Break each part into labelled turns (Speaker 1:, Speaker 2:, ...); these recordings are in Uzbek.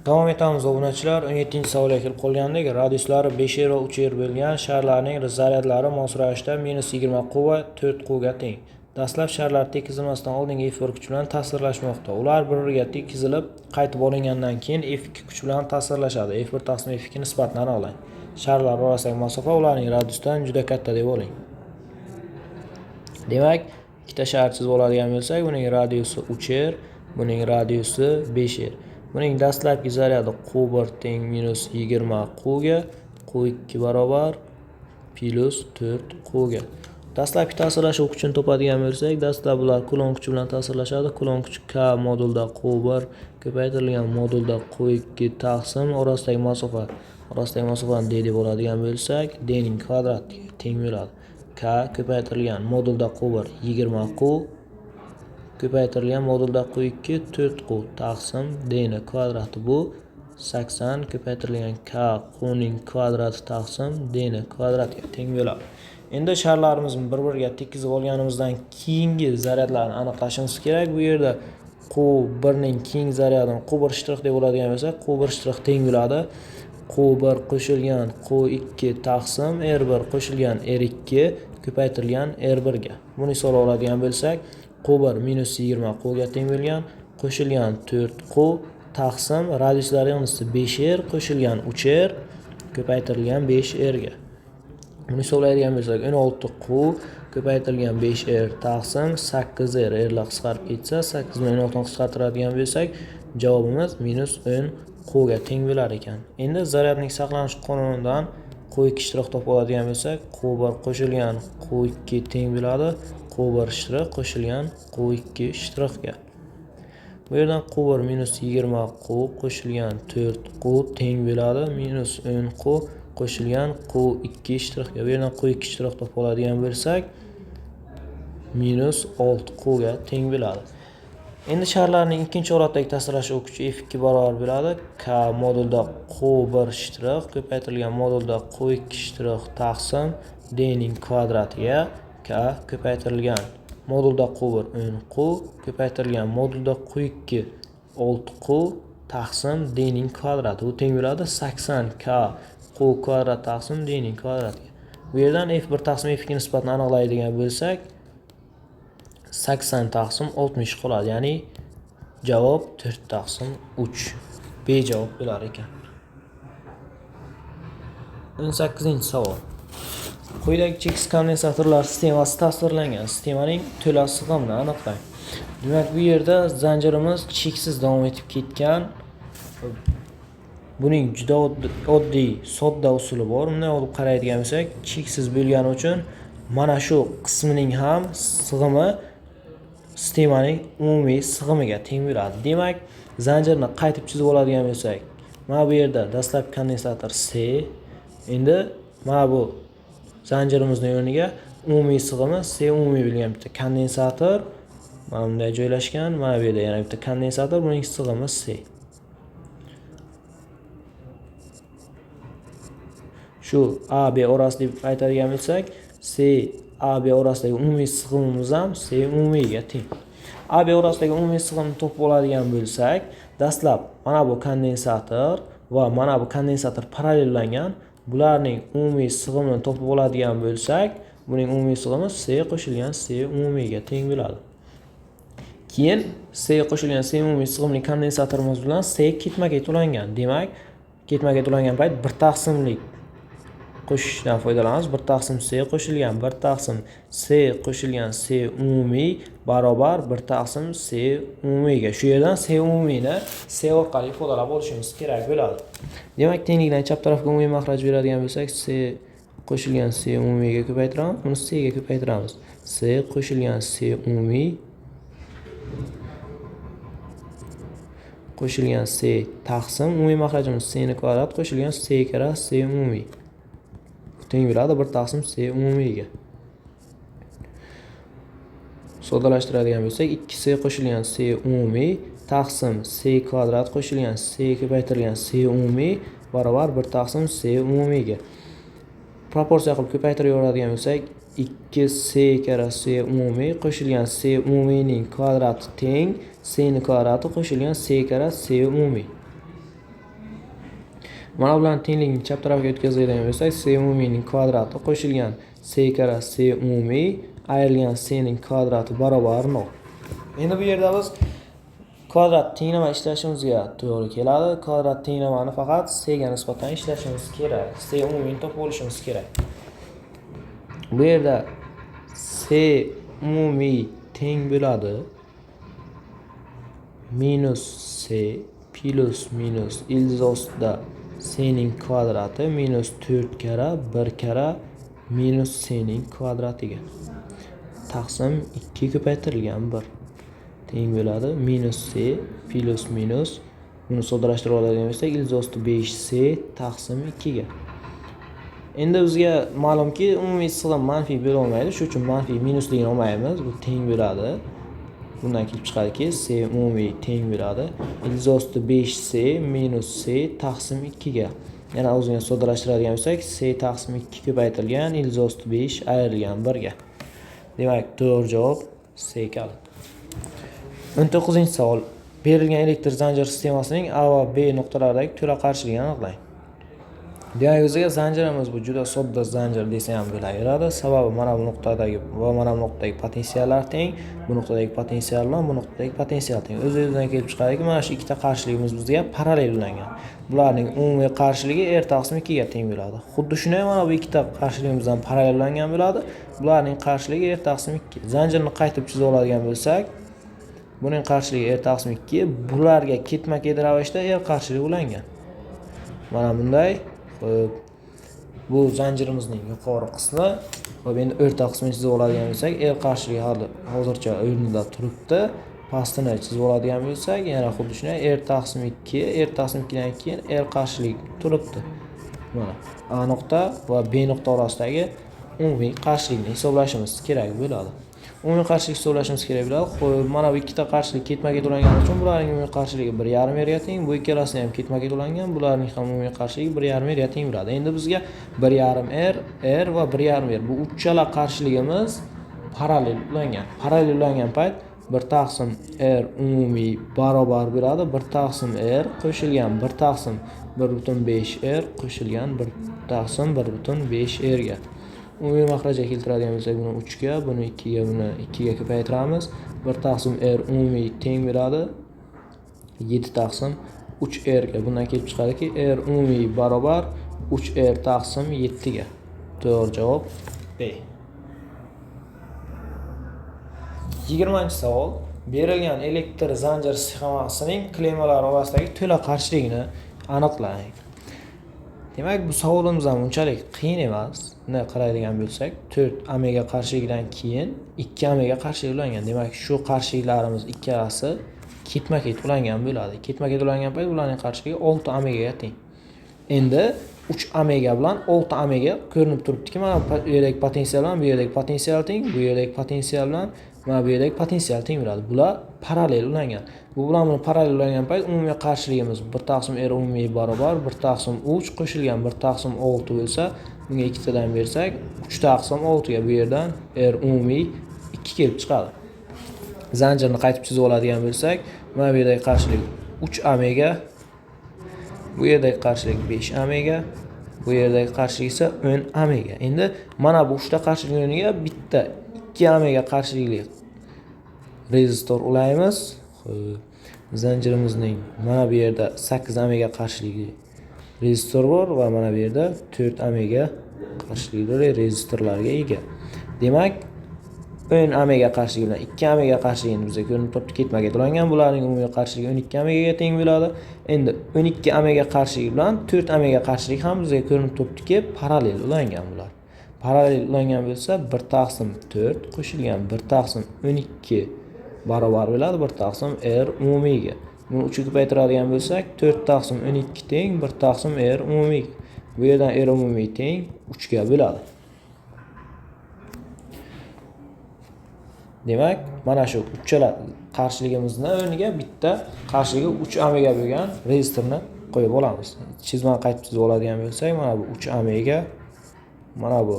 Speaker 1: Davom etamiz obunachilar. 17-savolga kelib qolgandik. Radiuslari 5 va 3 bo'lgan sharlarning zaryadlari mos ravishda -20 q va 4 q ga teng. Dastlab sharlar tekizilmasdan oldingi F1 kuch bilan ta'sirlashmoqda. Ular bir-biriga tekizilib, qaytib olingandan keyin F2 kuch bilan ta'sirlashadi. F1 taqsim F2 nisbatini aniqlang. Sharlar orasidagi masofa ularning radiusdan juda katta deb oling. Demak, ikkita shar chizib oladigan bo'lsak, buning radiusi 3 buning radiusi 5 Buning dastlabki zaryadi q1 teng -20 q ga, q2 barobar plus 4 q ga. Dastlabki ta'sirlashuv kuchini topadigan bo'lsak, dastlab ular Kulomb kuchi bilan ta'sirlashadi. Kulomb kuchi K modulda q1 ko'paytirilgan modulda q2 taqsim orasidagi masofani d deb oladigan bo'lsak, d ning kvadratiga teng bo'ladi. K ko'paytirilgan modulda q1 20 q ko'paytirilgan modulda q2 4 q taqsim d ning kvadrati bu 80 ko'paytirilgan k ning kvadrati taqsim d ning kvadratiga teng bo'ladi. Endi sharlarimizni bir-biriga tekizib olganimizdan keyingi zaryadlarni aniqlashimiz kerak. Bu yerda q1 ning keyingi zaryadini q1 shtrix deb oladigan bo'lsak, q1 shtrix teng bo'ladi q1 qo'shilgan q2 taqsim r1 qo'shilgan r2 ko'paytirilgan r1 ga. Buni so'ra oladigan bo'lsak, q1 -20 q ga teng bo'lgan qo'shilgan 4 q taqsim radiuslari yig'indisi 5r qo'shilgan 3r ko'paytirilgan 5r ga. Buni hisoblaydigan bo'lsak, 16 q ko'paytirilgan 5r taqsim 8r rlar qisqarib ketsa, 8 bilan 16 ni qisqartiradigan bo'lsak, javobimiz -10 q ga teng bo'lar ekan. Endi zaryadning saqlanish qonunidan q2 shtrix topib oladigan bo'lsak, q1 qo'shilgan q2 teng bo'ladi q1 shtrix qo'shilgan q2 shtrixga. Bu yerdan q1 -20 q qo'shilgan 4 q teng bo'ladi -10 q qo'shilgan q2 shtrixga. Bu yerdan q2 shtrix topib oladigan bo'lsak, -6 q ga teng bo'ladi. Endi sharlarning ikkinchi holatdagi ta'sirlashuv kuchi F2 barobar bo'ladi K modulda q1 shtrix ko'paytirilgan modulda q2 shtrix taqsim d ning kvadratiga K ko'paytirilgan modulda q1 10 q ko'paytirilgan modulda q2 6 q taqsim d ning kvadrati. Bu teng bo'ladi 80 k q kvadrat taqsim d ning kvadratiga. Bu yerdan F1 taqsim F2 nisbatini aniqlaydigan bo'lsak, 80 taqsim 60 qoladi. Ya'ni javob 4 taqsim 3 B javob bo'lar ekan. 18-savol. Quyidagi cheksiz kondensatorlar sistemasi tasvirlangan sistemaning to'la sig'imini aniqlang. Demak, bu yerda zanjirimiz cheksiz davom etib ketgan. Buning juda oddiy, sodda usuli bor. Bunday olib qaraydigan bo'lsak, cheksiz bo'lgani uchun mana shu qismining ham sig'imi sistemaning umumiy sig'imiga teng bo'ladi. Demak, zanjirni qaytib chizib oladigan bo'lsak, mana bu yerda dastlabki kondensator C. Endi mana bu zanjirimizning o'rniga umumiy sig'imi C umumiy bo'lgan bitta kondensator mana bunday joylashgan. Mana bu yerda yana bitta kondensator, buning sig'imi C. Shu A B orasida deb aytadigan bo'lsak, C A B orasidagi umumiy sig'imimiz ham C umumiyga teng. A B orasidagi umumiy sig'imni topib oladigan bo'lsak, dastlab mana bu kondensator va mana bu kondensator parallellangan. Bularning umumiy sig'imini topib oladigan bo'lsak, buning umumiy sig'imi C qo'shilgan C umumiyga teng bo'ladi. Keyin C qo'shilgan C umumiy sig'imli kondensatorimiz bilan C ketma-ket ulangan. Demak, ketma-ket ulangan payt bir taqsimlik qo'shishdan foydalanamiz. Bir taqsim C qo'shilgan bir taqsim C qo'shilgan C umumiy barobar bir taqsim C umumiyga. Shu yerdan C umumiyni C orqali ifodalab olishimiz kerak bo'ladi. Demak, tenglikdan chap tarafga umumiy makhraj beradigan bo'lsak, C qo'shilgan C umumiyga ko'paytiramiz, buni C ga ko'paytiramiz. C qo'shilgan C umumiy qo'shilgan C taqsim umumiy makhrajimiz C ning kvadrat qo'shilgan C kara C umumiy teng bo'ladi bir taqsim C umumiyga. Soddalashtiradigan bo'lsak, 2C qo'shilgan C umumiy taqsim C kvadrat qo'shilgan C ko'paytirilgan C umumiy barobar bir taqsim C umumiyga. Proporsiya qilib ko'paytirib yuboradigan bo'lsak, 2C kara C umumiy qo'shilgan C umumiyning kvadrati teng C ning kvadrati qo'shilgan C kara C umumiy. Mana bularni tengligini chap tarafga o'tkazadigan bo'lsak, c umumiyning kvadrati qo'shilgan c kara c umumiy ayrilgan c ning kvadrati barobar 0. Endi bu yerda biz kvadrat tenglama ishlashimizga to'g'ri keladi. Kvadrat tenglamani faqat c ga nisbatan ishlashimiz kerak. C umumiyni topib olishimiz kerak. Bu yerda c umumiy teng bo'ladi minus c plus minus ildiz ostida c ning kvadrati minus 4 kara 1 kara minus c ning kvadratiga taqsim 2 ko'paytirilgan 1 teng bo'ladi minus c plus minus buni soddalashtirib oladigan bo'lsak ildiz osti 5c taqsim 2 ga. Endi bizga ma'lumki umumiy sig'im manfiy bo'la olmaydi. Shuning uchun manfiy minusligini olmaymiz. Bu teng bo'ladi. Bundan kelib chiqadiki c umumiy teng bo'ladi ildiz osti 5c minus c taqsim 2 ga. Yana o'zini soddalashtiradigan bo'lsak c taqsim 2 ko'paytirilgan ildiz osti 5 ayrilgan 1 ga. Demak, to'g'ri javob C kaliti. 19-savol. Berilgan elektr zanjir sistemasining A va B nuqtalaridagi to'la qarshiligini aniqlang. Demak, o'ziga zanjirimiz bu juda sodda zanjir desa ham bo'laveradi. Sababi mana bu nuqtadagi va mana bu nuqtadagi potensiallar teng, bu nuqtadagi potensial bilan bu nuqtadagi potensial teng. O'z-o'zidan kelib chiqadiki, mana shu ikkita qarshiligimiz bizga parallel ulangan. Bularning umumiy qarshiligi R taqsim 2 ga teng bo'ladi. Xuddi shunday mana bu ikkita qarshiligimizdan parallel ulangan bo'ladi. Bularning qarshiligi R taqsim 2. Zanjirni qaytib chizib oladigan bo'lsak, buning qarshiligi R taqsim 2, bularga ketma-ket ravishda R qarshiligi ulangan. Mana bunday. Bu zanjirimizning yuqori qismi. Xo'p, endi o'rta qismini chizib oladigan bo'lsak, R qarshiligi hozircha o'rnida turibdi. Pastini chizib oladigan bo'lsak, yana xuddi shunday R taqsim 2, R taqsim 2 dan keyin R qarshilik turibdi. Mana A nuqta va B nuqta orasidagi umumiy qarshilikni hisoblashimiz kerak bo'ladi. Umumiy qarshilik hisoblashimiz kerak bo'ladi. Xo'p, mana bu ikkita qarshilik ketma-ket ulangani uchun bularning umumiy qarshiligi 1,5 R ga teng. Bu ikkalasi ham ketma-ket ulangan. Bularning ham umumiy qarshiligi 1,5 R ga teng bo'ladi. Endi bizga 1,5 R va 1,5 R bu uchala qarshiligimiz parallel ulangan. Parallel ulangan payt 1 taqsim R umumiy barobar bo'ladi. 1 taqsim R qo'shilgan 1 taqsim 1,5 R qo'shilgan 1 taqsim 1,5 R ga. Umumiy maxrajga keltiradigan bo'lsak, buni 3 ga, buni 2 ga, buni 2 ga ko'paytiramiz. 1 taqsim R umumiy teng bo'ladi 7 taqsim 3 R ga. Bundan kelib chiqadiki, R umumiy barobar 3 R taqsim 7 ga. To'g'ri javob B. 20-savol. Berilgan elektr zanjir sxemasining klemalari orasidagi to'la qarshiligini aniqlang. Demak, bu savolimiz ham unchalik qiyin emas. Bunday qaraydigan bo'lsak, 4 omega qarshiligidan keyin 2 omega qarshilik ulangan. Demak, shu qarshiliklarimiz ikkalasi ketma-ket ulangan bo'ladi. Ketma-ket ulangan payt ularning qarshiligi 6 omegaga teng. Endi 3 omega bilan 6 omega ko'rinib turibdiki, mana bu yerdagi potensial bilan bu yerdagi potensial teng, bu yerdagi potensial bilan mana bu yerdagi potensial teng bo'ladi. Bular parallel ulangan. Bu bilan buni parallel ulangan payt umumiy qarshiligimiz 1 taqsim R umumiy barobar 1 taqsim 3 qo'shilgan 1 taqsim 6 bo'lsa, bunga 2 tadan bersak 3 taqsim 6 ga bu yerdan R umumiy 2 kelib chiqadi. Zanjirni qaytib chizib oladigan bo'lsak, mana bu yerdagi qarshilik 3 omega, bu yerdagi qarshilik 5 omega, bu yerdagi qarshilik esa 10 omega. Endi mana bu 3 ta qarshilik o'rniga bitta 2 omega qarshilikli rezistor ulaymiz. Zanjirimizning mana bu yerda 8 omega qarshilikli rezistor bor va mana bu yerda 4 omega qarshilikli rezistorlarga ega. Demak, 10 omega qarshiligi bilan 2 omega qarshiligini bizga ko'rinib turibdi, ketma-ket ulangan. Bularning umumiy qarshiligi 12 omegaga teng bo'ladi. Endi 12 omega qarshiligi bilan 4 omega qarshilik ham bizga ko'rinib turibdiki, parallel ulangan bular. Parallel ulangan bo'lsa 1 taqsim 4 qo'shilgan 1 taqsim 12 barobar bo'ladi 1 taqsim R umumiyga. Buni 3 ga ko'paytiradigan bo'lsak 4 taqsim 12 teng 1 taqsim R umumiy. Bu yerdan R umumiy teng 3 ga bo'ladi. Demak, mana shu uchala qarshiligimizni o'rniga bitta qarshiligi 3 omega bo'lgan rezistorni qo'yib olamiz. Chizmani qaytib chizib oladigan bo'lsak, mana bu 3 omega, mana bu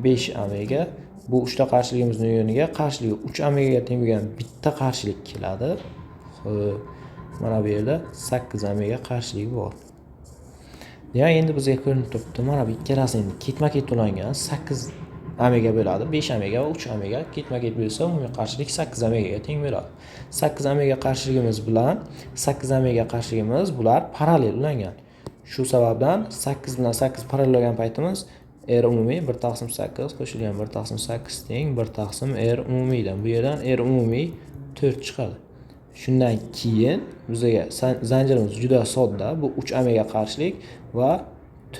Speaker 1: 5 omega. Bu 3 ta qarshiligimizning o'rniga qarshiligi 3 omegaga teng bo'lgan bitta qarshilik keladi. Xo'p, mana bu yerda 8 omega qarshilik bor. Demak, endi bizga ko'rinib turibdi. Mana bu ikkalasi endi ketma-ket ulangan 8 omega bo'ladi. 5 omega va 3 omega ketma-ket bo'lsa, umumiy qarshilik 8 omegaga teng bo'ladi. 8 omega qarshiligimiz bilan 8 omega qarshiligimiz bular parallel ulangan. Shu sababdan 8 bilan 8 parallel bo'lgan paytimiz R umumiy 1/8 qo'shilgan 1/8 teng 1 R umumiydan. Bu yerdan R umumiy 4 chiqadi. Shundan keyin bizga zanjirimiz juda sodda. Bu 3 omega qarshilik va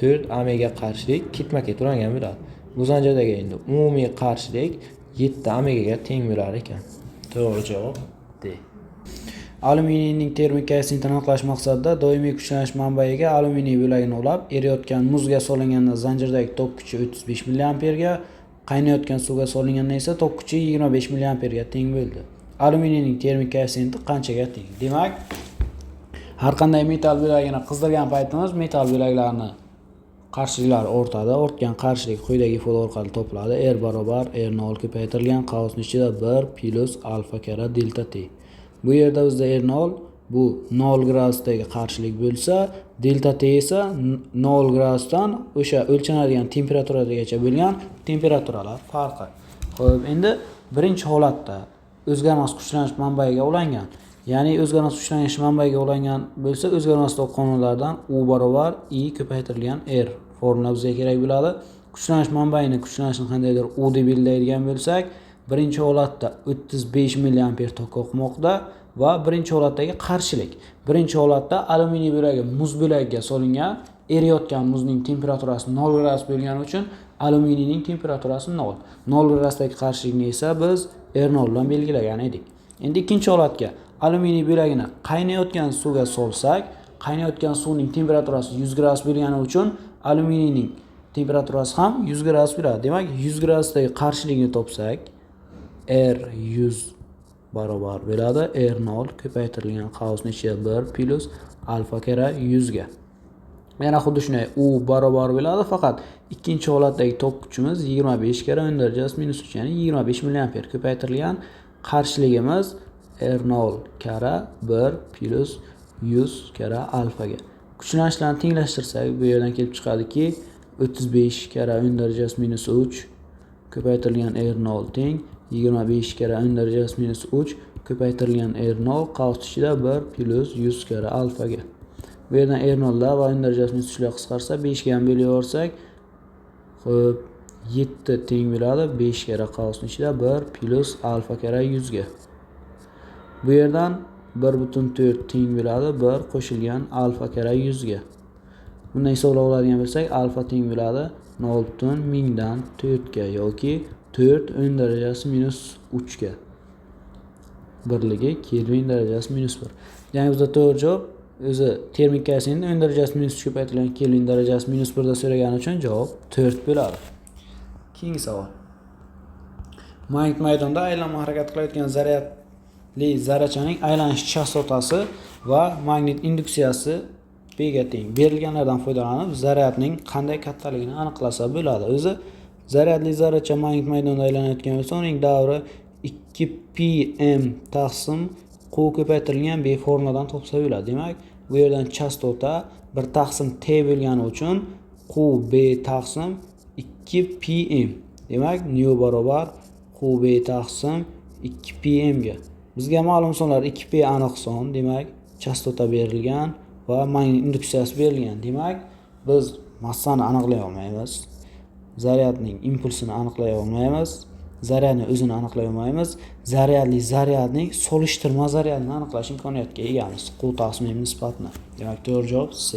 Speaker 1: 4 omega qarshilik ketma-ket ulangan bo'ladi. Bu zanjirdagi endi umumiy qarshilik 7 omegaga teng bo'lar ekan. To'g'ri javob D.
Speaker 2: Alyuminiyning termik kayfiyatini aniqlash maqsadida doimiy kuchlanish manbaiga alyuminiy bo'lagini ulab, eriyotgan muzga solinganda zanjirdagi tok kuchi 35 mA ga, qaynayotgan suvga solinganda esa tok kuchi 25 mA ga teng bo'ldi. Alyuminiyning termik kayfiyati qanchaga teng? Demak, har qanday metall bo'lagini qizdirgan paytimiz metall bo'laklarni qarshiliklari ortadi. Ortgan qarshilik quyidagi ifoda orqali topiladi. R barobar R0 ko'paytirilgan qavsning ichida 1 plus alfa karra delta T. Bu yerda bizda R0 bu 0 gradusdagi qarshilik bo'lsa, delta T esa 0 gradusdan o'sha o'lchanadigan temperaturagacha bo'lgan temperaturalar farqi. Xo'p, endi birinchi holatda o'zgarmas kuchlanish manbaiga ulangan. Ya'ni o'zgarmas kuchlanish manbaiga ulangan bo'lsa, o'zgarmas tok qonunlaridan U barobar I ko'paytirilgan R formula bizga kerak bo'ladi. Kuchlanish manbaini kuchlanishni qandaydir U deb belgilaydigan bo'lsak, birinchi holatda 35 mA tok oqmoqda va birinchi holatdagi qarshilik. Birinchi holatda alyuminiy bo'lagi muz bo'lagiga solingan, eriyotgan muzning temperaturasi 0 gradus bo'lgani uchun alyuminiyning temperaturasi 0. 0 gradusdagi qarshilikni esa biz R0 bilan belgilagan edik. Endi ikkinchi holatga alyuminiy bo'lagini qaynayotgan suvga solsak, qaynayotgan suvning temperaturasi 100 gradus bo'lgani uchun alyuminiyning temperaturasi ham 100 gradus bo'ladi. Demak, 100 gradusdagi qarshilikni topsak, R100 barobar bo'ladi R0 ko'paytirilgan qavsning ichida 1 plus alfa karra 100 ga. Yana xuddi shunday U barobar bo'ladi, faqat ikkinchi holatdagi tok kuchimiz 25 karra 10 darajasi minus 3, ya'ni 25 mA ko'paytirilgan qarshiligimiz R0 karra 1 plus 100 karra alfa ga. Kuchlanishlarni tenglashtirsak, bu yerdan kelib chiqadiki 35 karra 10 darajasi minus 3 ko'paytirilgan R0 teng 25 karra 10 darajasi minus 3 ko'paytirilgan R0 qavs ichida 1 plus 100 karra alfa ga. Bu yerdan R0 lar va 10 darajasi minus 3 lar qisqarsa 5 ga ham bo'lib yuborsak, xo'p 7 teng bo'ladi 5 karra qavsning ichida 1 plus alfa karra 100 ga. Bu yerdan 1.4 teng bo'ladi 1 qo'shilgan alfa karra 100 ga. Bundan hisoblab oladigan bo'lsak, alfa teng bo'ladi 0.1000 dan 4 ga yoki 4 10 darajasi minus 3 ga. Birligi Kelvin darajasi minus 1. Ya'ni bizda to'g'ri javob o'zi termik kayfiyatni 10 darajasi minus 3 ko'paytirilgan Kelvin darajasi minus 1 da so'ragani uchun javob 4 bo'ladi. Keyingi savol. Magnit maydonda aylanma harakat qilayotgan zaryadli zarrachaning aylanish chastotasi va magnit induksiyasi B ga teng. Berilganlardan foydalanib zaryadning qanday kattaligini aniqlasa bo'ladi. O'zi zaryadli zarracha magnit maydonda aylanayotgan bo'lsa, uning davri 2pm taqsim q ko'paytirilgan B formuladan topsa bo'ladi. Demak, bu yerdan chastota 1 taqsim t bo'lgani uchun q b taqsim 2pm. Demak, nu barobar q b taqsim 2pm ga. Bizga ma'lum sonlar 2p aniq son, demak, chastota berilgan va magnit induksiyasi berilgan. Demak, biz massani aniqlay olmaymiz. Zaryadning impulsini aniqlay olmaymiz. Zaryadning o'zini aniqlay olmaymiz. Zaryadning solishtirma zaryadini aniqlash imkoniyatiga egamiz. Q taqsim m nisbatni. Demak, to'g'ri javob C.